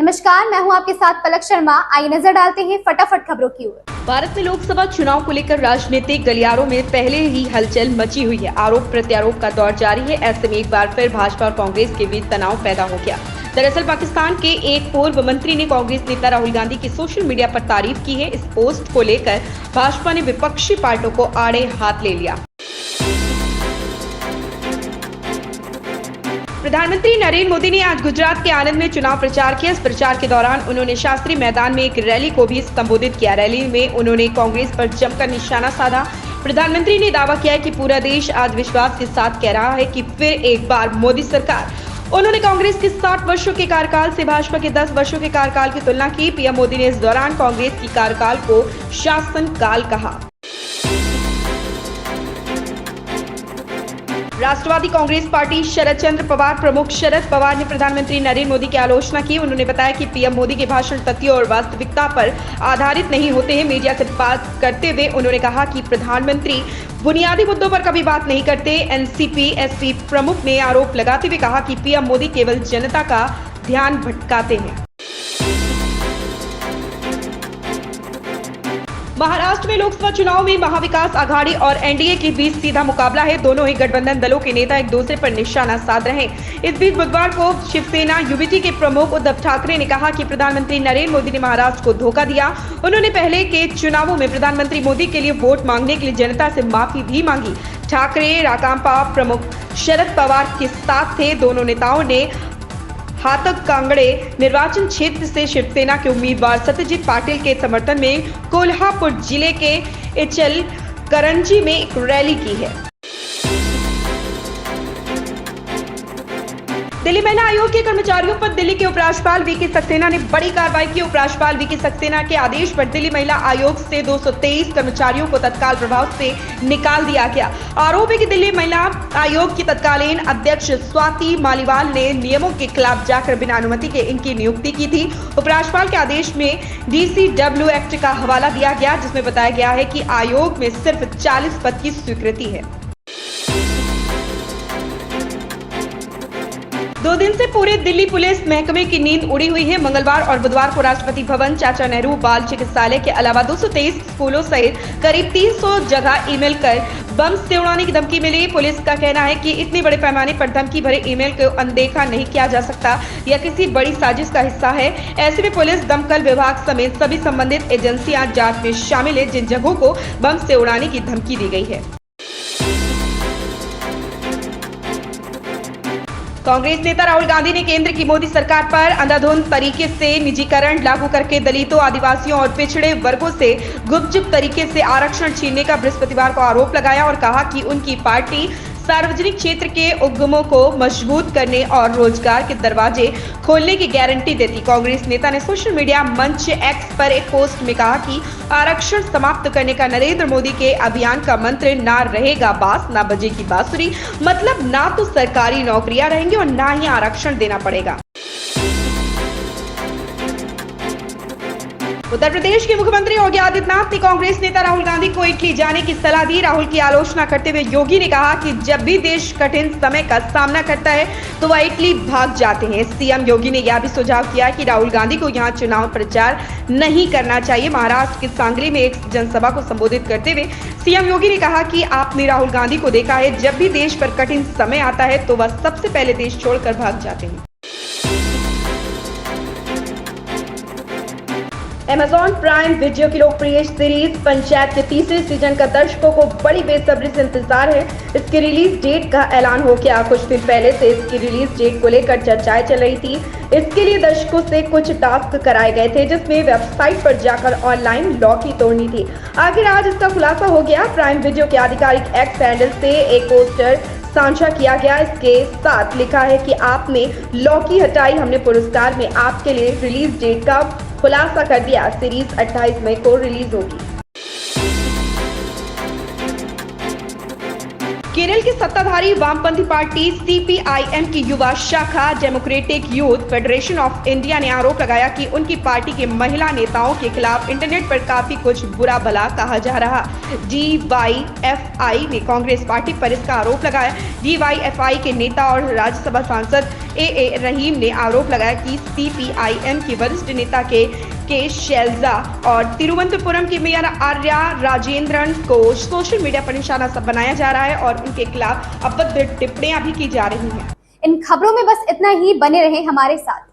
नमस्कार, मैं हूं आपके साथ पलक शर्मा। आइए नजर डालते हैं फटाफट खबरों की ओर। भारत में लोकसभा चुनाव को लेकर राजनीतिक गलियारों में पहले ही हलचल मची हुई है। आरोप प्रत्यारोप का दौर जारी है। ऐसे में एक बार फिर भाजपा और कांग्रेस के बीच तनाव पैदा हो गया। दरअसल पाकिस्तान के एक पूर्व मंत्री ने कांग्रेस नेता राहुल गांधी की सोशल मीडिया पर तारीफ की है। इस पोस्ट को लेकर भाजपा ने विपक्षी पार्टियों को आड़े हाथ ले लिया। प्रधानमंत्री नरेंद्र मोदी ने आज गुजरात के आनंद में चुनाव प्रचार किया। इस प्रचार के दौरान उन्होंने शास्त्री मैदान में एक रैली को भी संबोधित किया। रैली में उन्होंने कांग्रेस पर जमकर निशाना साधा। प्रधानमंत्री ने दावा किया कि पूरा देश आज विश्वास के साथ कह रहा है कि फिर एक बार मोदी सरकार। उन्होंने कांग्रेस के 60 वर्षों के कार्यकाल से भाजपा के 10 वर्षों के कार्यकाल की तुलना की। पीएम मोदी ने इस दौरान कांग्रेस की कार्यकाल को शासनकाल कहा। राष्ट्रवादी कांग्रेस पार्टी शरद चंद्र पवार प्रमुख शरद पवार ने प्रधानमंत्री नरेंद्र मोदी की आलोचना की। उन्होंने बताया कि पीएम मोदी के भाषण तथ्यों और वास्तविकता पर आधारित नहीं होते हैं। मीडिया से बात करते हुए उन्होंने कहा कि प्रधानमंत्री बुनियादी मुद्दों पर कभी बात नहीं करते। एनसीपी एसपी प्रमुख ने आरोप लगाते हुए कहा कि पीएम मोदी केवल जनता का ध्यान भटकाते हैं। महाराष्ट्र में लोकसभा चुनाव में महाविकास आघाड़ी और एनडीए के बीच सीधा मुकाबला है। दोनों ही गठबंधन दलों के नेता एक दूसरे पर निशाना साध रहे हैं। इस बीच बुधवार को शिवसेना यूबीटी के प्रमुख उद्धव ठाकरे ने कहा कि प्रधानमंत्री नरेंद्र मोदी ने महाराष्ट्र को धोखा दिया। उन्होंने पहले के चुनावों में प्रधानमंत्री मोदी के लिए वोट मांगने के लिए जनता से माफी भी मांगी। ठाकरे राकांपा प्रमुख शरद पवार के साथ थे। दोनों नेताओं ने हाथक कांगड़े निर्वाचन क्षेत्र से शिवसेना के उम्मीदवार सत्यजीत पाटिल के समर्थन में कोल्हापुर जिले के इचलकरंजी में एक रैली की है। दिल्ली महिला आयोग के कर्मचारियों पर दिल्ली के उपराज्यपाल वीके सक्सेना ने बड़ी कार्रवाई की। उपराज्यपाल वीके सक्सेना के आदेश पर दिल्ली महिला आयोग से 223 कर्मचारियों को तत्काल प्रभाव से निकाल दिया गया। आरोप है कि दिल्ली महिला आयोग की तत्कालीन अध्यक्ष स्वाति मालीवाल ने नियमों के खिलाफ जाकर बिना अनुमति के इनकी नियुक्ति की थी। उपराज्यपाल के आदेश में डीसीडब्ल्यू एक्ट का हवाला दिया गया, जिसमें बताया गया है कि आयोग में सिर्फ 40 पद की स्वीकृति है। 2 दिन से पूरे दिल्ली पुलिस महकमे की नींद उड़ी हुई है। मंगलवार और बुधवार को राष्ट्रपति भवन, चाचा नेहरू बाल चिकित्सालय के अलावा 223 स्कूलों सहित करीब 300 जगह ईमेल कर बम से उड़ाने की धमकी मिली। पुलिस का कहना है कि इतने बड़े पैमाने पर धमकी भरे ईमेल को अनदेखा नहीं किया जा सकता। यह किसी बड़ी साजिश का हिस्सा है। ऐसे में पुलिस, दमकल विभाग समेत सभी संबंधित एजेंसियां जांच में शामिल है, जिन जगहों को बम से उड़ाने की धमकी दी गई है। कांग्रेस नेता राहुल गांधी ने केंद्र की मोदी सरकार पर अंधाधुंध तरीके से निजीकरण लागू करके दलितों, आदिवासियों और पिछड़े वर्गों से गुपचुप तरीके से आरक्षण छीनने का बृहस्पतिवार को आरोप लगाया और कहा कि उनकी पार्टी सार्वजनिक क्षेत्र के उद्यमों को मजबूत करने और रोजगार के दरवाजे खोलने की गारंटी देती। कांग्रेस नेता ने सोशल मीडिया मंच एक्स पर एक पोस्ट में कहा कि आरक्षण समाप्त करने का नरेंद्र मोदी के अभियान का मंत्र ना रहेगा बांस ना बजेगी बांसुरी, मतलब ना तो सरकारी नौकरियां रहेंगी और ना ही आरक्षण देना पड़ेगा। उत्तर प्रदेश के मुख्यमंत्री योगी आदित्यनाथ ने कांग्रेस नेता राहुल गांधी को इटली जाने की सलाह दी। राहुल की आलोचना करते हुए योगी ने कहा कि जब भी देश कठिन समय का सामना करता है तो वह इटली भाग जाते हैं। सीएम योगी ने यह भी सुझाव किया कि राहुल गांधी को यहां चुनाव प्रचार नहीं करना चाहिए। महाराष्ट्र के सांगली में एक जनसभा को संबोधित करते हुए सीएम योगी ने कहा कि आपने राहुल गांधी को देखा है, जब भी देश पर कठिन समय आता है तो वह सबसे पहले देश छोड़कर भाग जाते हैं। Amazon प्राइम वीडियो की लोकप्रिय सीरीज पंचायत के तीसरे सीजन का दर्शकों को बड़ी बेसब्री से इंतजार है। इसकी रिलीज डेट का ऐलान हो गया। कुछ दिन पहले से इसकी रिलीज डेट को लेकर चर्चाएं चल रही थी। इसके लिए दर्शकों से कुछ टास्क कराए गए थे, जिसमें वेबसाइट पर जाकर ऑनलाइन लॉटरी तोड़नी थी। आखिर आज इसका खुलासा हो गया। प्राइम वीडियो के आधिकारिक एक्स हैंडल से एक पोस्टर साझा किया गया। इसके साथ लिखा है कि आपने लॉटरी हटाई, हमने पुरस्कार में आपके लिए रिलीज डेट का खुलासा कर दिया। सीरीज 28 मई को रिलीज होगी। केरल की सत्ताधारी वामपंथी पार्टी सीपीआईएम की युवा शाखा democratic youth federation of India ने आरोप लगाया कि उनकी पार्टी के महिला नेताओं के खिलाफ इंटरनेट पर काफी कुछ बुरा भला कहा जा रहा। डीवाईएफआई ने कांग्रेस पार्टी पर इसका आरोप लगाया। डीवाईएफआई के नेता और राज्यसभा सांसद ए रहीम ने आरोप लगाया कि सीपीआईएम की वरिष्ठ नेता के शैलजा और तिरुवनंतपुरम की मेयर आर्या राजेंद्रन को सोशल मीडिया पर निशाना बनाया जा रहा है और उनके खिलाफ अभद्र टिप्पणियां भी की जा रही हैं। इन खबरों में बस इतना ही, बने रहे हमारे साथ।